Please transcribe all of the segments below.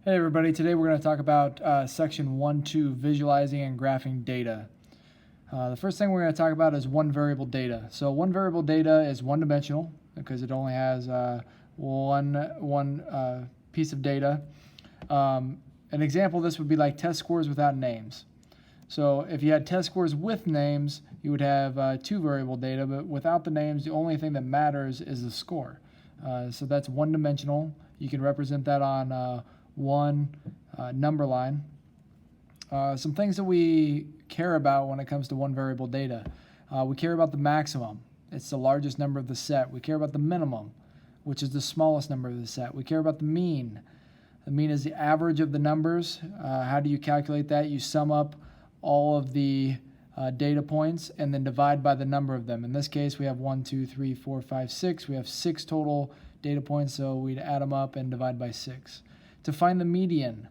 Hey everybody, today we're going to talk about section 1.2, visualizing and graphing data. The first thing we're going to talk about is one variable data. So one variable data is one-dimensional because it only has one piece of data. An example of this would be like test scores without names. So if you had test scores with names, you would have two variable data, but without the names, the only thing that matters is the score. So that's one-dimensional. You can represent that on one number line. Some things that we care about when it comes to one variable data. We care about the maximum. It's the largest number of the set. We care about the minimum, which is the smallest number of the set. We care about the mean. The mean is the average of the numbers. How do you calculate that? You sum up all of the data points and then divide by the number of them. In this case, we have 1, 2, 3, 4, 5, 6. We have 6 total data points, so we'd add them up and divide by 6. To find the median,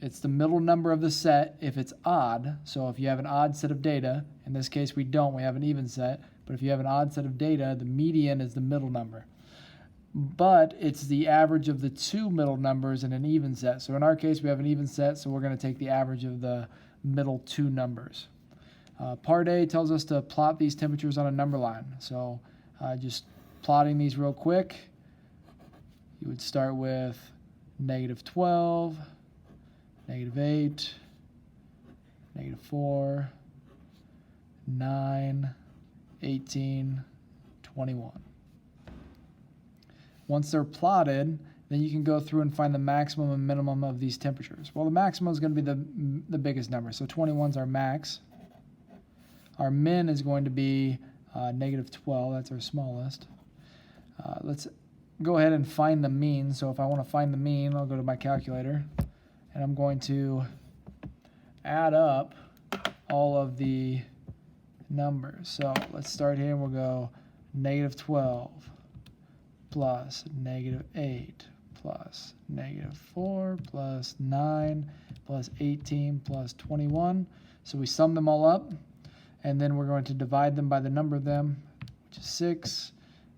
it's the middle number of the set if it's odd. So if you have an odd set of data, in this case we don't, we have an even set, but if you have an odd set of data, the median is the middle number. But it's the average of the two middle numbers in an even set. So in our case we have an even set, so we're going to take the average of the middle two numbers. Part A tells us to plot these temperatures on a number line. So just plotting these real quick. You would start with -12, -8, -4, 9, 18, 21. Once they're plotted, then you can go through and find the maximum and minimum of these temperatures. Well, the maximum is going to be the biggest number, so 21 is our max. Our min is going to be -12, that's our smallest. Let's go ahead and find the mean. So if I want to find the mean, I'll go to my calculator and I'm going to add up all of the numbers. So let's start here and we'll go -12 plus -8 plus -4 plus 9 plus 18 plus 21. So we sum them all up and then we're going to divide them by the number of them, which is 6,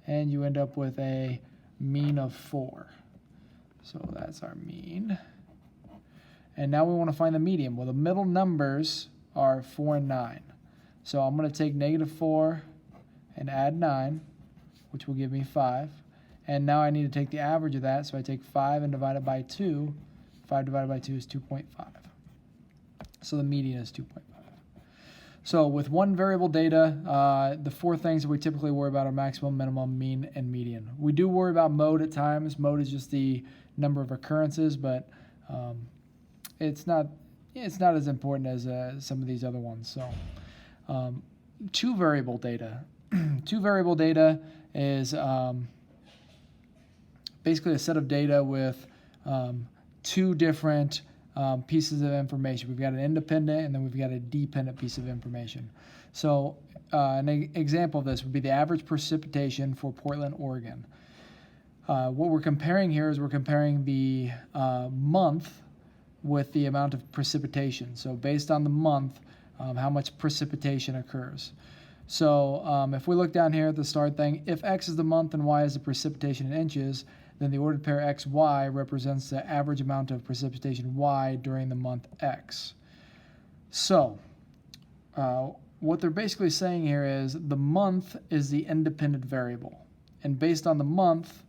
and you end up with a mean of 4. So that's our mean. And now we want to find the median. Well, the middle numbers are 4 and 9. So I'm going to take -4 and add 9, which will give me 5. And now I need to take the average of that, so I take 5 and divide it by 2. 5 divided by 2 is 2.5. So the median is 2.5. So with one variable data, the four things that we typically worry about are maximum, minimum, mean, and median. We do worry about mode at times. Mode is just the number of occurrences, but it's not as important as some of these other ones. So two variable data. Two variable data is basically a set of data with two different pieces of information. We've got an independent and then we've got a dependent piece of information. So an example of this would be the average precipitation for Portland, Oregon. What we're comparing here is we're comparing the month with the amount of precipitation. So based on the month, how much precipitation occurs. So if we look down here at the start thing, if X is the month and Y is the precipitation in inches, then the ordered pair XY represents the average amount of precipitation Y during the month X. So what they're basically saying here is the month is the independent variable. And based on the month,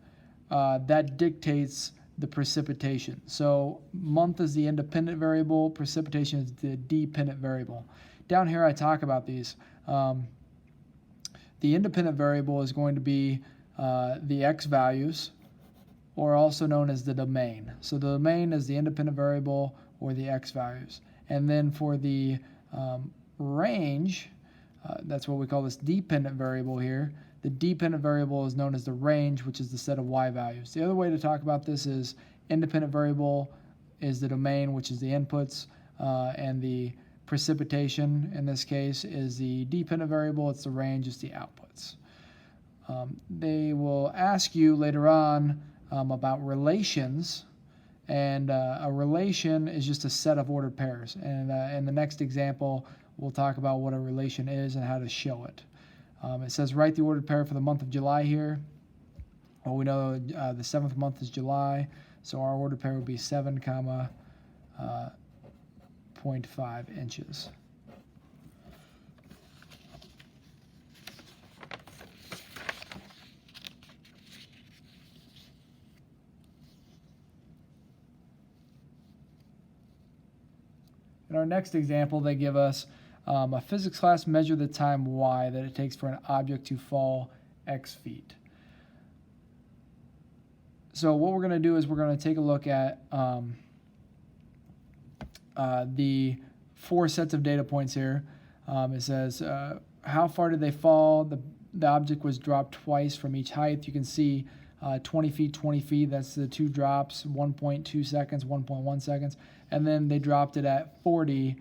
that dictates the precipitation. So month is the independent variable, precipitation is the dependent variable. Down here I talk about these. The independent variable is going to be the X values, or also known as the domain. So the domain is the independent variable or the X values. And then for the range, that's what we call this dependent variable here. The dependent variable is known as the range, which is the set of Y values. The other way to talk about this is independent variable is the domain, which is the inputs, and the precipitation in this case is the dependent variable, it's the range, it's the outputs. They will ask you later on about relations, and a relation is just a set of ordered pairs. And in the next example, we'll talk about what a relation is and how to show it. It says write the ordered pair for the month of July here. Well, we know the 7th month is July, So our ordered pair would be 7, 0.5 inches. In our next example, they give us a physics class measure the time y that it takes for an object to fall x feet. So what we're going to do is we're going to take a look at the 4 sets of data points here. It says how far did they fall? The object was dropped twice from each height. You can see 20 feet, 20 feet. That's the 2 drops, 1.2 seconds, 1.1 seconds. And then they dropped it at 40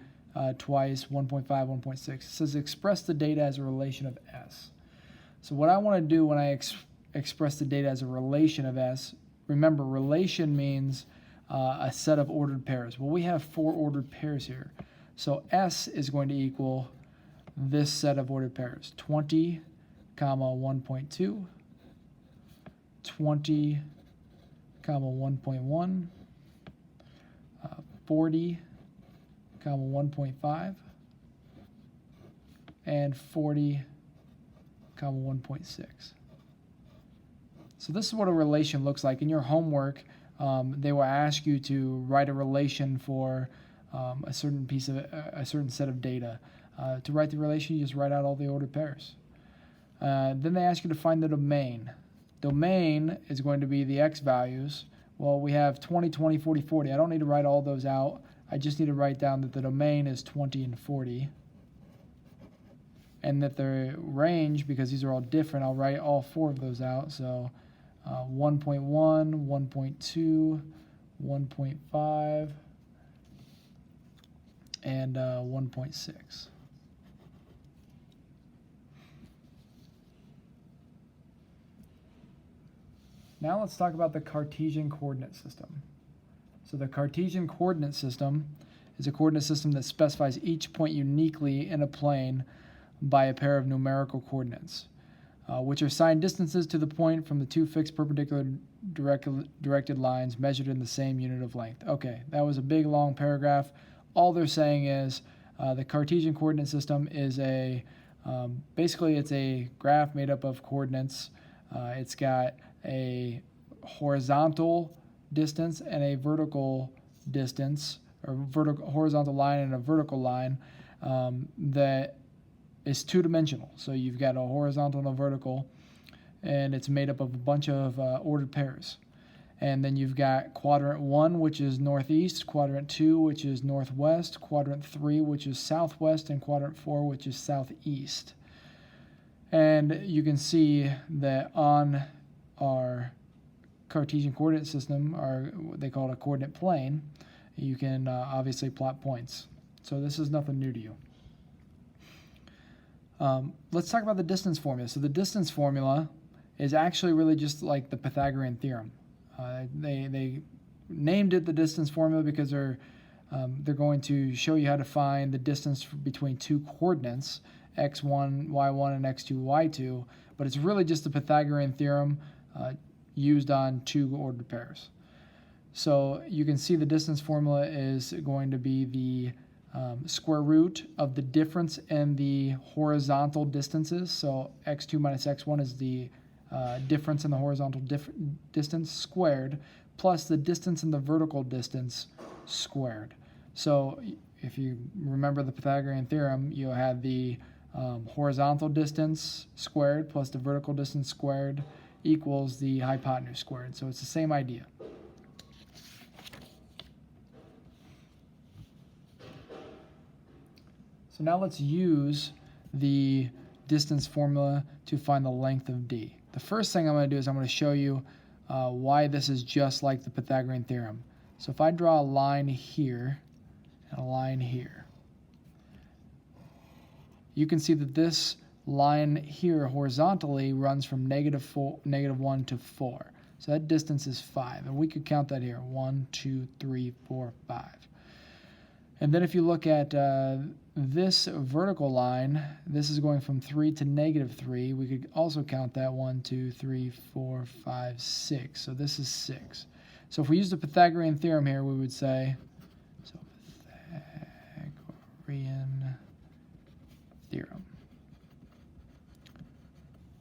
twice, 1.5, 1.6. It says express the data as a relation of S. So what I want to do when I express the data as a relation of S, remember relation means a set of ordered pairs. Well, we have 4 ordered pairs here. So S is going to equal this set of ordered pairs, 20, 1.2, 20, 1.1, 40, 1.5, and 40, 1.6. So this is what a relation looks like. In your homework, they will ask you to write a relation for a certain set of data. To write the relation, you just write out all the ordered pairs. Then they ask you to find the domain. Domain is going to be the x values. Well, we have 20, 20, 40, 40. I don't need to write all those out. I just need to write down that the domain is 20 and 40. And that the range, because these are all different, I'll write all 4 of those out. So 1.1, 1.2, 1.5, and 1.6. Now let's talk about the Cartesian coordinate system. So the Cartesian coordinate system is a coordinate system that specifies each point uniquely in a plane by a pair of numerical coordinates, which are assigned distances to the point from the 2 fixed perpendicular directed lines measured in the same unit of length. Okay, that was a big long paragraph. All they're saying is the Cartesian coordinate system is basically it's a graph made up of coordinates. It's got a horizontal distance and a vertical distance, or horizontal line and a vertical line that is 2-dimensional. So you've got a horizontal and a vertical, and it's made up of a bunch of ordered pairs. And then you've got quadrant 1, which is northeast, quadrant 2, which is northwest, quadrant 3, which is southwest, and quadrant 4, which is southeast. And you can see that on our Cartesian coordinate system, or what they call it a coordinate plane, you can obviously plot points. So this is nothing new to you. Let's talk about the distance formula. So the distance formula is actually really just like the Pythagorean theorem. They named it the distance formula because they're going to show you how to find the distance between 2 coordinates, x1, y1, and x2, y2, but it's really just the Pythagorean theorem used on 2 ordered pairs. So you can see the distance formula is going to be the square root of the difference in the horizontal distances. So x2 minus x1 is the difference in the horizontal distance squared, plus the distance in the vertical distance squared. So if you remember the Pythagorean theorem, you had the horizontal distance squared plus the vertical distance squared equals the hypotenuse squared. So it's the same idea. So now let's use the distance formula to find the length of D. The first thing I'm going to do is I'm going to show you why this is just like the Pythagorean theorem. So if I draw a line here and a line here, you can see that this line here horizontally runs from -1 to 4. So that distance is 5, and we could count that here, 1, 2, 3, 4, 5. And then if you look at this vertical line, this is going from 3 to -3. We could also count that 1, 2, 3, 4, 5, 6. So this is 6. So if we use the Pythagorean theorem here, we would say, so Pythagorean theorem.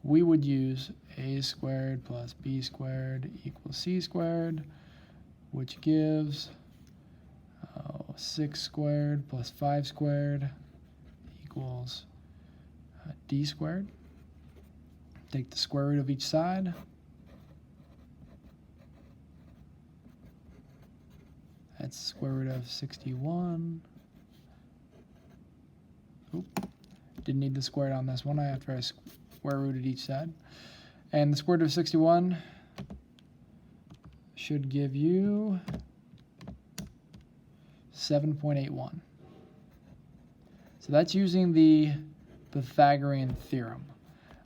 We would use a squared plus b squared equals c squared, which gives 6 squared plus 5 squared equals d squared. Take the square root of each side. That's square root of 61. Oop. Didn't need the squared on this one. After I square rooted each side. And the square root of 61 should give you 7.81. So that's using the Pythagorean theorem.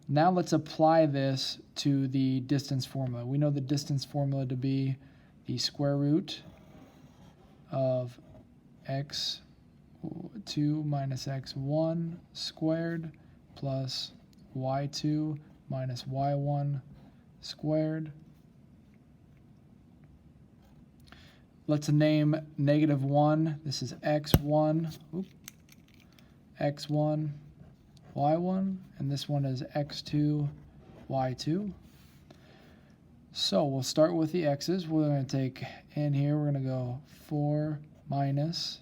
Now let's apply this to the distance formula. We know the distance formula to be the square root of x2 minus x1 squared plus y2 minus y1 squared. Let's name -1. This is x1, x1, y1, and this one is x2, y2. So we'll start with the x's. We're going to take in here, we're going to go 4 minus,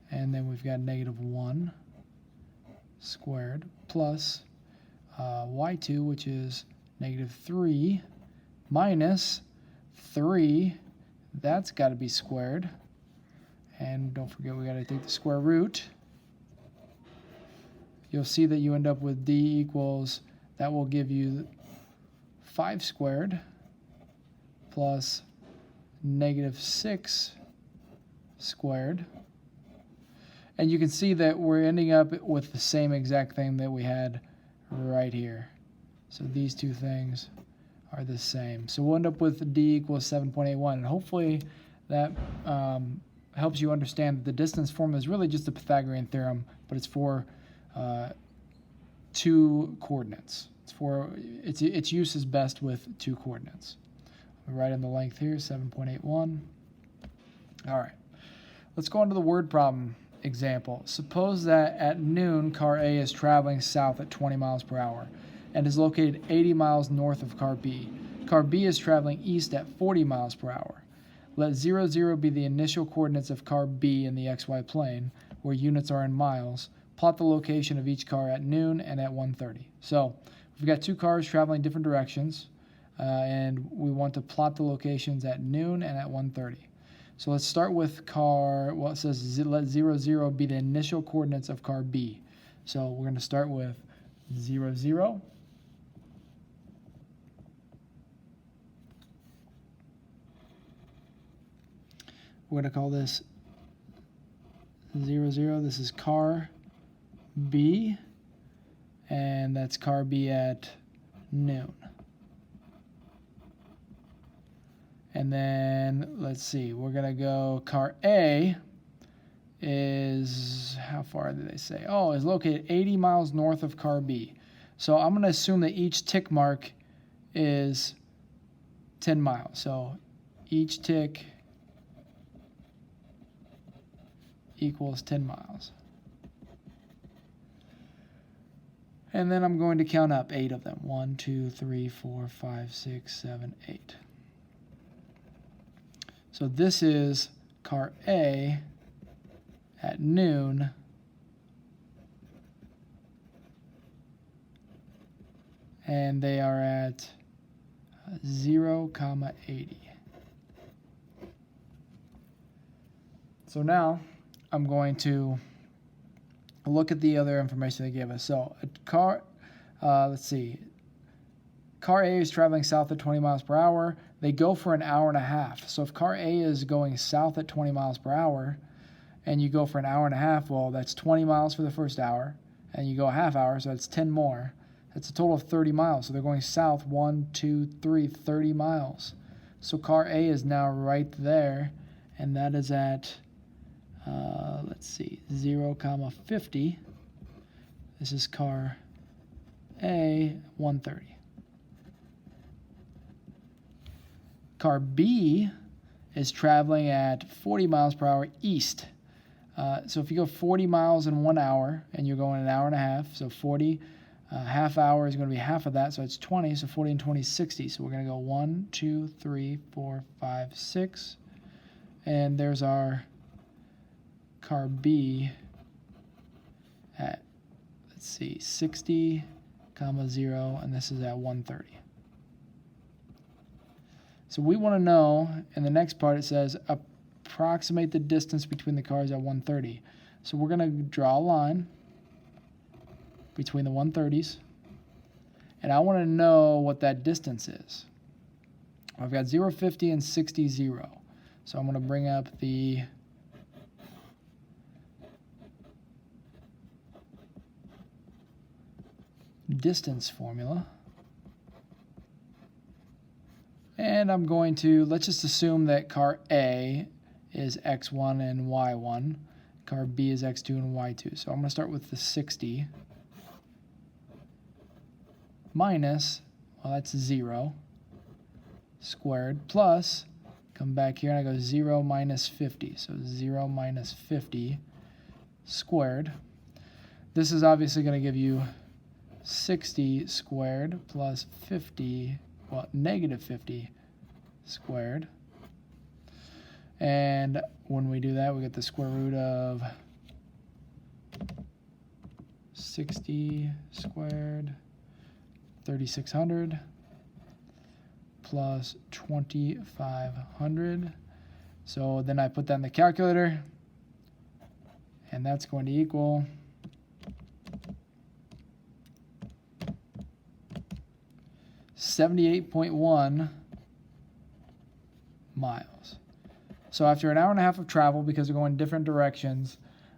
and then we've got -1 squared plus y2, which is -3 minus 3. That's got to be squared. And don't forget, we got to take the square root. You'll see that you end up with d equals, that will give you 5 squared plus -6 squared. And you can see that we're ending up with the same exact thing that we had right here. So these two things are the same. So we'll end up with d equals 7.81. And hopefully that helps you understand that the distance formula is really just the Pythagorean theorem, but it's for 2 coordinates. Its use is best with 2 coordinates. We write in the length here, 7.81. All right, let's go on to the word problem example. Suppose that at noon, car A is traveling south at 20 miles per hour and is located 80 miles north of car B. Car B is traveling east at 40 miles per hour. Let 0, 0 be the initial coordinates of car B in the xy plane, where units are in miles. Plot the location of each car at noon and at 1:30. So we've got 2 cars traveling different directions, and we want to plot the locations at noon and at 1:30. So let's start with it says let 0, 0 be the initial coordinates of car B. So we're going to start with 0, 0. We're going to call this 0, 0. This is car B, and that's car B at noon. And then, let's see, we're going to go car A is, how far did they say? Oh, is located 80 miles north of car B. So I'm going to assume that each tick mark is 10 miles. So each tick equals 10 miles. And then I'm going to count up 8 of them. 1, 2, 3, 4, 5, 6, 7, 8. So this is car A at noon, and they are at 0, 80. So now I'm going to look at the other information they gave us. So a car, let's see, car A is traveling south at 20 miles per hour. They go for an hour and a half. So if car A is going south at 20 miles per hour and you go for an hour and a half, well, that's 20 miles for the first hour, and you go a half hour, so that's 10 more. That's a total of 30 miles. So they're going south 1, 2, 3, 30 miles. So car A is now right there, and that is at, let's see, 0, 50. This is car A, 130. Car B is traveling at 40 miles per hour east. So if you go 40 miles in 1 hour and you're going an hour and a half, so 40, half hour is going to be half of that, so it's 20, so 40 and 20 is 60. So we're going to go 1, 2, 3, 4, 5, 6, and there's our car B at, let's see, 60, comma 0, and this is at 130. So we want to know, in the next part it says approximate the distance between the cars at 130. So we're going to draw a line between the 130s, and I want to know what that distance is. I've got 0, 50, and 60, 0. So I'm going to bring up the distance formula. And I'm going to, let's just assume that car A is x1 and y1. Car B is x2 and y2. So I'm going to start with the 60 minus, well, that's 0 squared, plus, come back here and I go 0 minus 50. So 0 minus 50 squared. This is obviously going to give you 60 squared plus 50, well, negative 50 squared. And when we do that, we get the square root of 60 squared, 3,600, plus 2,500. So then I put that in the calculator, and that's going to equal 78.1 miles. So after an hour and a half of travel, because they're going different directions,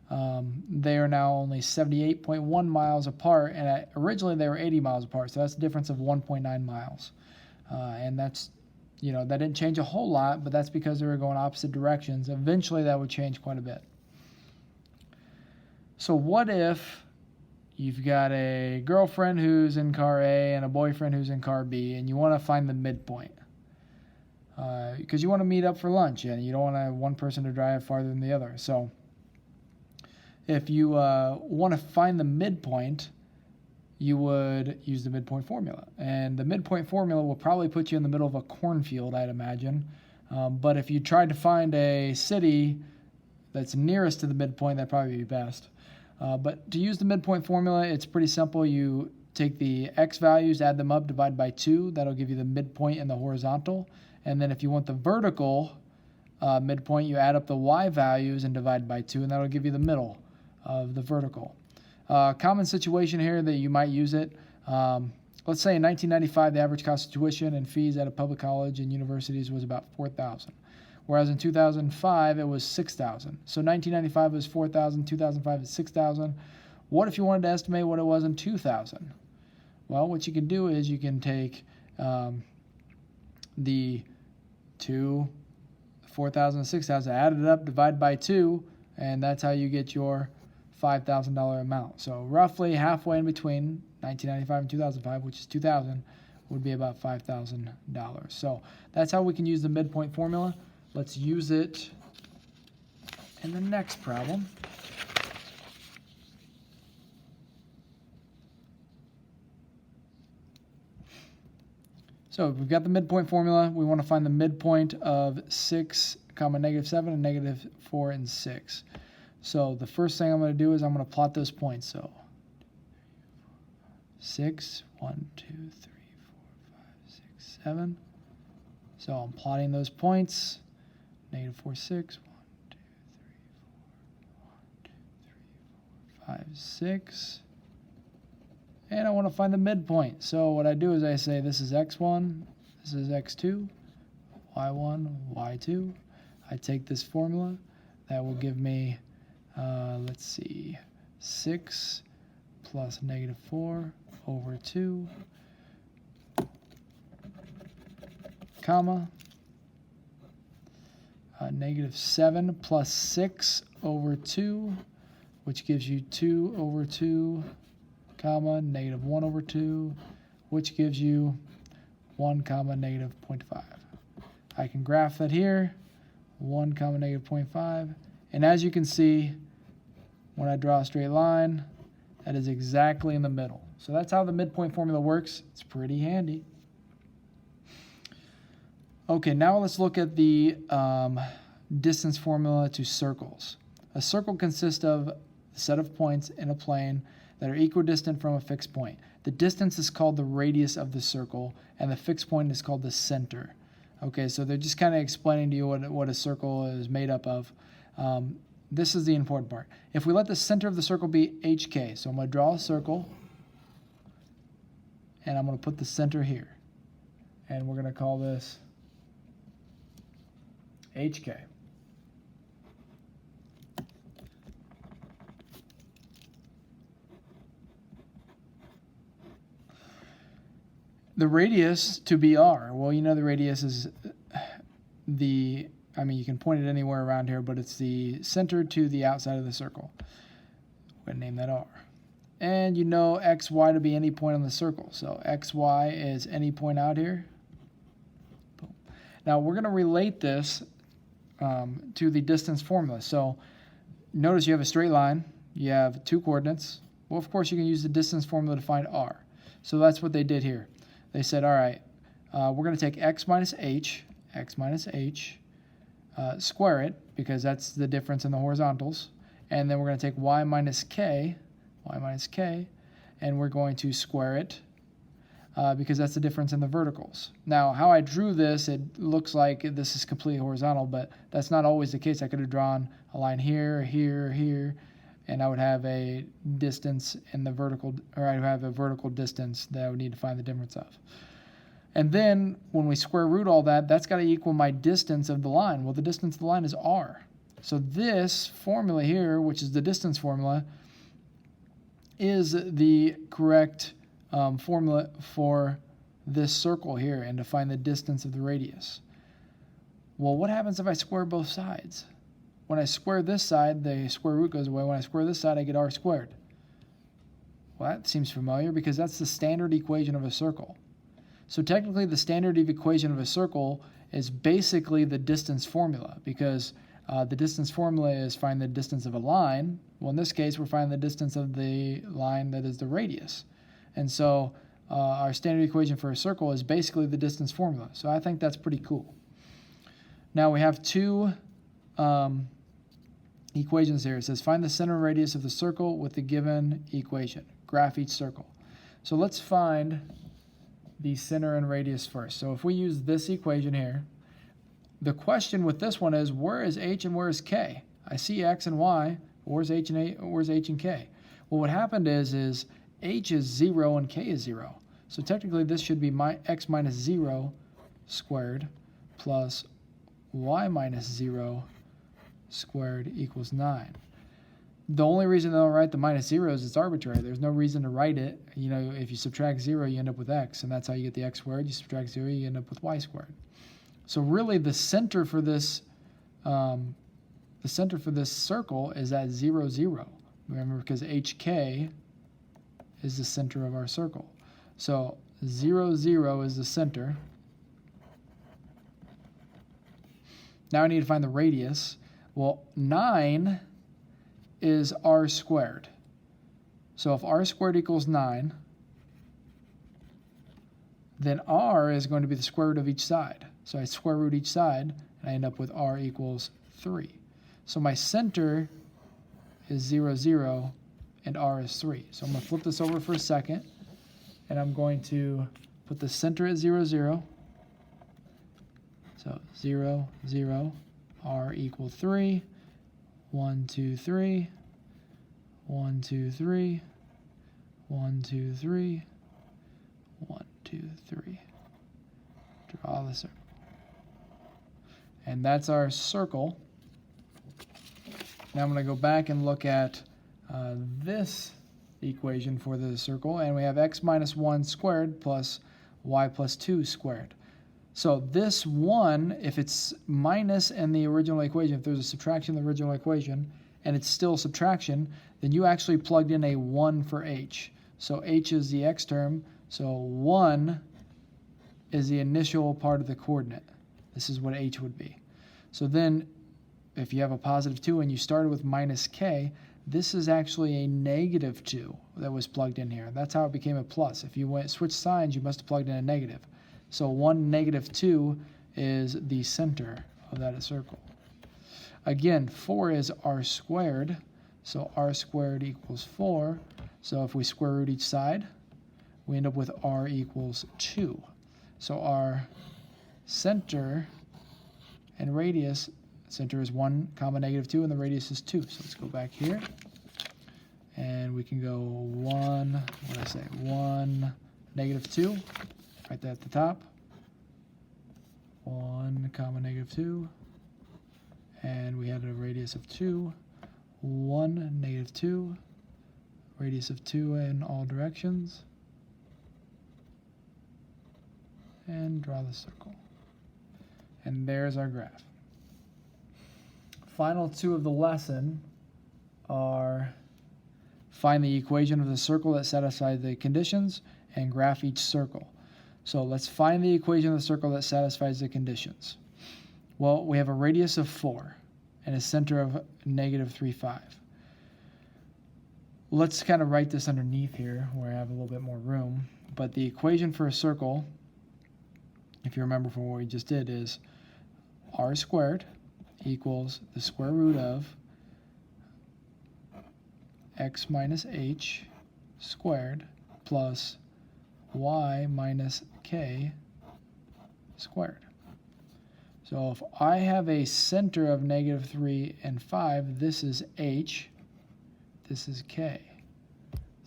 they are now only 78.1 miles apart, and originally they were 80 miles apart, so that's a difference of 1.9 miles. And that's, that didn't change a whole lot, but that's because they were going opposite directions. Eventually that would change quite a bit. So what if you've got a girlfriend who's in car A and a boyfriend who's in car B, and you want to find the midpoint? Because you want to meet up for lunch, and you don't want one person to drive farther than the other. So if you want to find the midpoint, you would use the midpoint formula. And the midpoint formula will probably put you in the middle of a cornfield, I'd imagine. But if you tried to find a city that's nearest to the midpoint, that'd probably be best. But to use the midpoint formula, it's pretty simple. You take the x values, add them up, divide by 2. That'll give you the midpoint in the horizontal. And then if you want the vertical midpoint, you add up the y values and divide by 2, and that'll give you the middle of the vertical. Common situation here that you might use it. Let's say in 1995, the average cost of tuition and fees at a public college and universities was about $4,000. Whereas in 2005, it was $6,000. So 1995 was $4,000, 2005 is $6,000. What if you wanted to estimate what it was in 2000? Well, what you can do is you can take the 4,000 and 6,000, add it up, divide by 2, and that's how you get your $5,000 amount. So roughly halfway in between 1995 and 2005, which is 2000, would be about $5,000. So that's how we can use the midpoint formula. Let's use it in the next problem. So we've got the midpoint formula. We want to find the midpoint of 6, negative 7, and negative 4 and 6. So the first thing I'm going to do is I'm going to plot those points. So 6, 1, 2, 3, 4, 5, 6, 7. So I'm plotting those points. Negative 4, 6, 1, 2, 3, 4, 1, 2, 3, 4, 5, 6. And I want to find the midpoint. So what I do is I say this is x1, this is x2, y1, y2. I take this formula. That will give me, let's see, 6 plus negative 4 over 2, comma, negative 7 plus 6 over 2, which gives you 2 over 2, comma, negative 1 over 2, which gives you 1, comma, negative 0.5. I can graph that here. 1 comma negative 0.5. And as you can see, when I draw a straight line, that is exactly in the middle. So that's how the midpoint formula works. It's pretty handy. Okay, now let's look at the distance formula to circles. A circle consists of a set of points in a plane that are equidistant from a fixed point. The distance is called the radius of the circle, and the fixed point is called the center. Okay, so they're just kind of explaining to you what a circle is made up of. This is the important part. If we let the center of the circle be HK, so I'm going to draw a circle, and I'm going to put the center here. And we're going to call this HK. The radius to be R. Well, you know the radius is you can point it anywhere around here, but it's the center to the outside of the circle. We're going to name that R. And you know XY to be any point on the circle. So XY is any point out here. Boom. Now we're going to relate this to the distance formula. So notice you have a straight line. You have 2 coordinates. Well, of course, you can use the distance formula to find R. So that's what they did here. They said, all right, we're going to take x minus h, square it, because that's the difference in the horizontals. And then we're going to take y minus k, and we're going to square it because that's the difference in the verticals. Now, how I drew this, it looks like this is completely horizontal, but that's not always the case. I could have drawn a line here, here, here, and I would have a distance in the vertical, or I would have a vertical distance that I would need to find the difference of. And then when we square root all that, that's got to equal my distance of the line. Well, the distance of the line is r. So this formula here, which is the distance formula, is the correct formula for this circle here and to find the distance of the radius. Well, what happens if I square both sides? When I square this side, the square root goes away. When I square this side, I get r squared. Well, that seems familiar because that's the standard equation of a circle. So technically, the standard equation of a circle is basically the distance formula, because the distance formula is find the distance of a line. Well, in this case, we're finding the distance of the line that is the radius. And so our standard equation for a circle is basically the distance formula. So I think that's pretty cool. Now we have 2 equations here. It says find the center and radius of the circle with the given equation. Graph each circle. So let's find the center and radius first. So if we use this equation here, the question with this one is, where is h and where is k? I see x and y. Where's h and k? Well, what happened is h is 0 and k is 0. So technically this should be x minus 0 squared plus y minus 0 squared equals 9. The only reason they'll write the minus 0 is it's arbitrary. There's no reason to write it. You know, if you subtract 0, you end up with x, and that's how you get the x squared. You subtract 0, you end up with y squared. So really, the center for this circle is at 0, 0. Remember, because hk is the center of our circle. So 0, 0 is the center. Now I need to find the radius. Well, 9 is r squared. So if r squared equals 9, then r is going to be the square root of each side. So I square root each side, and I end up with r equals 3. So my center is 0, 0, and r is 3. So I'm going to flip this over for a second, and I'm going to put the center at 0, 0. So 0, 0, r equals 3. 1, 2, 3, 1, 2, 3, 1, 2, 3, 1, 2, 3. Draw the circle. And that's our circle. Now I'm going to go back and look at this equation for the circle, and we have x minus 1 squared plus y plus 2 squared. So this 1, if it's minus in the original equation, if there's a subtraction in the original equation, and it's still subtraction, then you actually plugged in a 1 for h. So h is the x term, so 1 is the initial part of the coordinate. This is what h would be. So then if you have a positive 2 and you started with minus k, this is actually a negative 2 that was plugged in here. That's how it became a plus. If you switch signs, you must have plugged in a negative. So 1, negative 2 is the center of that circle. Again, 4 is r squared, so r squared equals 4. So if we square root each side, we end up with r equals 2. So our center and radius, center is 1 comma negative 2, and the radius is 2. So let's go back here, and we can go 1, what did I say, 1, negative 2, right there at the top. 1 comma negative 2, and we had a radius of 2, 1, negative 2, radius of 2 in all directions, and draw the circle. And there's our graph. Final two of the lesson are find the equation of the circle that satisfies the conditions and graph each circle. So let's find the equation of the circle that satisfies the conditions. Well, we have a radius of 4 and a center of negative 3, 5. Let's kind of write this underneath here where I have a little bit more room. But the equation for a circle, if you remember from what we just did, is r squared equals the square root of x minus h squared plus y minus k squared. So if I have a center of negative 3 and 5, this is h, this is k.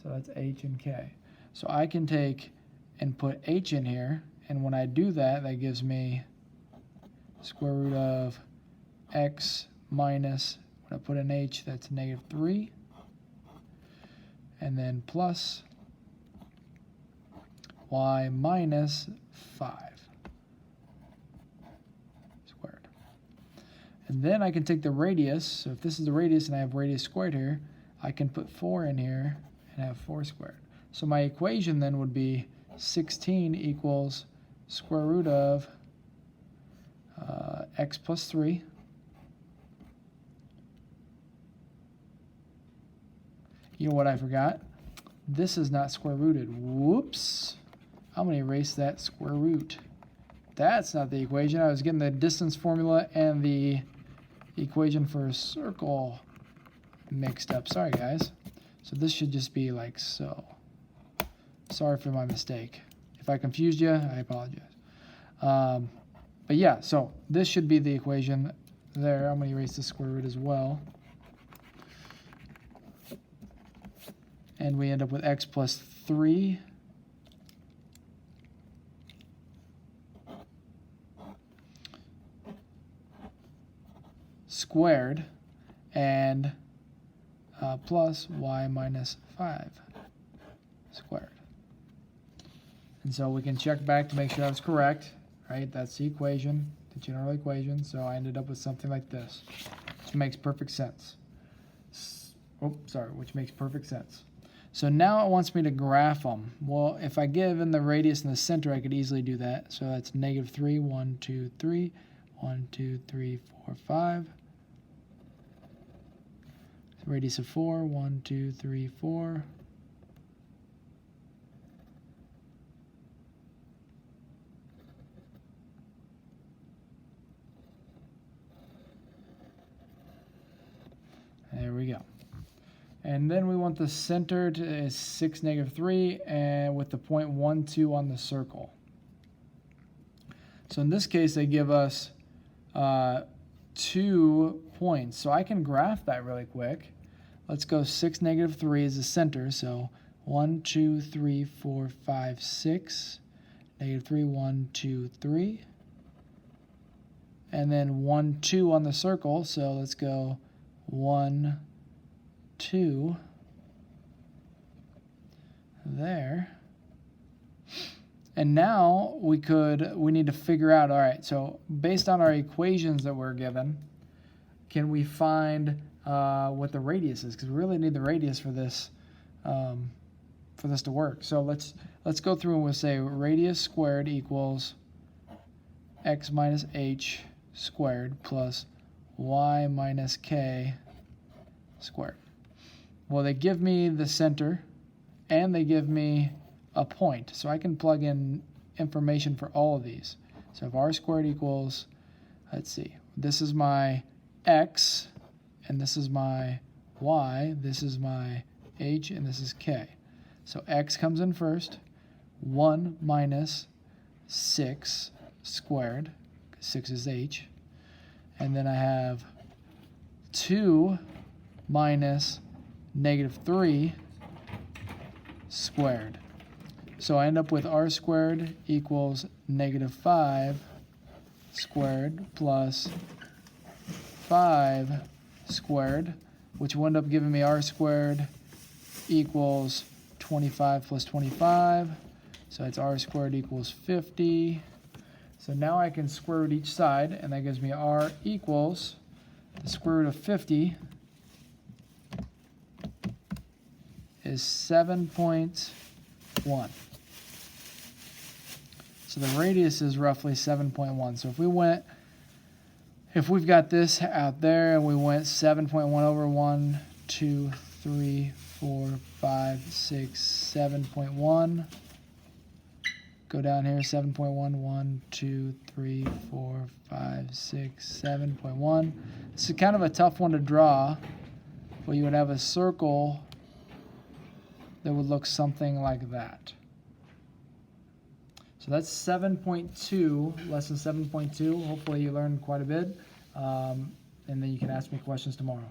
So that's h and k. So I can take and put h in here, and when I do that, that gives me square root of x minus, when I put in h, that's negative 3, and then plus y minus 5 squared. And then I can take the radius, so if this is the radius and I have radius squared here, I can put 4 in here and have 4 squared. So my equation then would be 16 equals square root of x plus 3 You know what I forgot? This is not square rooted. Whoops. I'm going to erase that square root. That's not the equation. I was getting the distance formula and the equation for a circle mixed up. Sorry, guys. So this should just be like so. Sorry for my mistake. If I confused you, I apologize. But yeah, so this should be the equation there. I'm going to erase the square root as well. And we end up with x plus 3 squared and plus y minus 5 squared. And so we can check back to make sure that's correct, right? That's the equation, the general equation. So I ended up with something like this, which makes perfect sense. Which makes perfect sense. So now it wants me to graph them. Well, if I give in the radius and the center, I could easily do that. So that's negative 3, 1, 2, 3, 1, 2, 3, 4, 5. Radius of 4, 1, 2, 3, 4. There we go. And then we want the center to is 6, negative 3, and with the point 1, 2 on the circle. So in this case, they give us 2 points. So I can graph that really quick. Let's go 6, negative 3 is the center. So 1, 2, 3, 4, 5, 6. Negative 3, 1, 2, 3. And then 1, 2 on the circle. So let's go 1, 2 there. And now we need to figure out, all right, so based on our equations that we're given, can we find what the radius is? Because we really need the radius for this to work. So let's go through and we'll say radius squared equals x minus h squared plus y minus k squared. Well, they give me the center and they give me a point, so I can plug in information for all of these. So if r squared equals, let's see, this is my x and this is my y, this is my h, and this is k. So x comes in first, 1 minus 6 squared, 6 is h, and then I have 2 minus negative 3 squared. So I end up with r squared equals negative 5 squared plus 5 squared, which will end up giving me r squared equals 25 plus 25. So it's r squared equals 50. So now I can square root each side, and that gives me r equals the square root of 50 is 7.1. So the radius is roughly 7.1. So if we've got this out there and we went 7.1 over 1, 2, 3, 4, 5, 6, 7.1. Go down here, 7.1, 1, 2, 3, 4, 5, 6, 7.1. This is kind of a tough one to draw, but you would have a circle that would look something like that. So that's 7.2, lesson 7.2. Hopefully you learned quite a bit, and then you can ask me questions tomorrow.